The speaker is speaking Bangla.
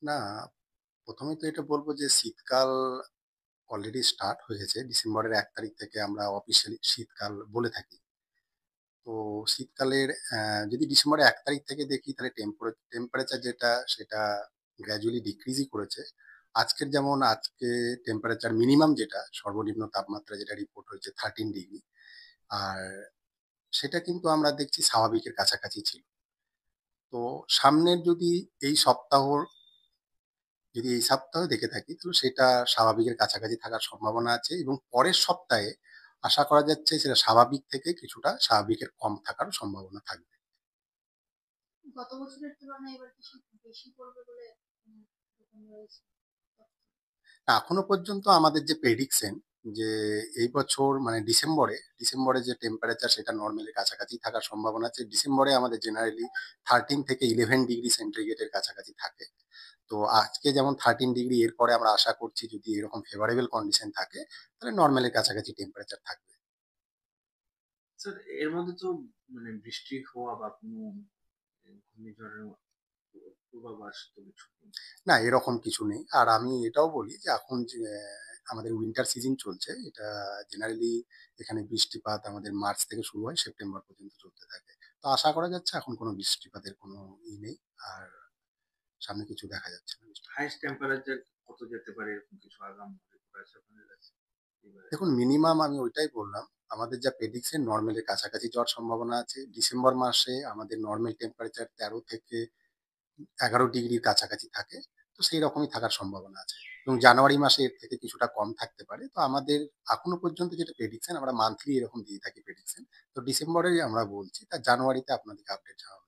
না, ১ম এই তো এটা বলব যে শীতকাল অলরেডি স্টার্ট হয়ে গেছে। ডিসেম্বরের ১ তারিখ থেকে আমরা অফিসিয়ালি শীতকাল বলে থাকি। তো শীতকালের যদি ডিসেম্বরের ১ তারিখ থেকে দেখি তাহলে টেম্পারেচার যেটা সেটা গ্র্যাজুয়ালি ডিক্রিজই করেছে। আজকে টেম্পারেচার মিনিমাম যেটা সর্বনিম্ন তাপমাত্রা যেটা রিপোর্ট হয়েছে 13 ডিগ্রি। আর সেটা কিন্তু আমরা দেখছি স্বাভাবিকের কাছাকাছি ছিল। তো সামনের যদি এই সপ্তাহে দেখে থাকি তাহলে সেটা স্বাভাবিকের কাছাকাছি থাকার সম্ভাবনা আছে এবং পরের সপ্তাহে আশা করা যাচ্ছে সেটা স্বাভাবিক থেকে কিছুটা স্বাভাবিকের কম থাকারও সম্ভাবনা থাকবে। গত বছরের তুলনায় এবার কি শীত বেশি পড়বে বলে এরকম রয়েছে? এখনো পর্যন্ত আমাদের যে প্রেডিকশন যে এই বছর মানে ডিসেম্বরে যে টেম্পারেচার সেটা নর্মালের কাছাকাছি থাকার সম্ভাবনা আছে। ডিসেম্বরে আমাদের জেনারেলি 13 থেকে 11 ডিগ্রি সেন্টিগ্রেডের কাছাকাছি থাকে। তো আজকে যেমন 13 ডিগ্রি, এরপরে আমরা আশা করছি যদি এরকম ফেভারেবল কন্ডিশন থাকে তাহলে নর্মালের কাছাকাছি টেম্পারেচার থাকবে। স্যার, এর মধ্যে তো মানে বৃষ্টি হওয়া বা কোনো ঘূর্ণিঝড়ের পূর্বাভাস তো কিছু নেই। না, এরকম কিছু নেই। আর আমি এটাও বলি যে এখন যে আমাদের উইন্টার সিজন চলছে, এটা জেনারেলি এখানে বৃষ্টিপাত আমাদের মার্চ থেকে শুরু হয়, সেপ্টেম্বর পর্যন্ত চলতে থাকে। তো আশা করা যাচ্ছে এখন কোনো বৃষ্টিপাতের কোনো নেই। আর সামনে কিছু দেখা যাচ্ছে না বৃষ্টিপাত। হাইস্ট টেম্পারেচার কত যেতে পারে এরকম কিছু আগাম রিপোর্ট আছে আপনাদের কাছে এবারে? দেখুন, মিনিমাম আমি ওইটাই বললাম, আমাদের যা প্রেডিকশন নর্মালের কাছাকাছি যাওয়ার সম্ভাবনা আছে। ডিসেম্বর মাসে আমাদের নর্মাল টেম্পারেচার ১৩ থেকে ১১ ডিগ্রির কাছাকাছি থাকে। তো সেই রকমই থাকার সম্ভাবনা আছে এবং জানুয়ারি মাসে এর থেকে কিছুটা কম থাকতে পারে। তো আমাদের এখনো পর্যন্ত যেটা প্রেডিকশন আমরা মান্থলি এরকম দিয়ে থাকি প্রেডিকশন। তো ডিসেম্বরেই আমরা বলছি, তা জানুয়ারিতে আপনাদেরকে আপডেট জানাবো।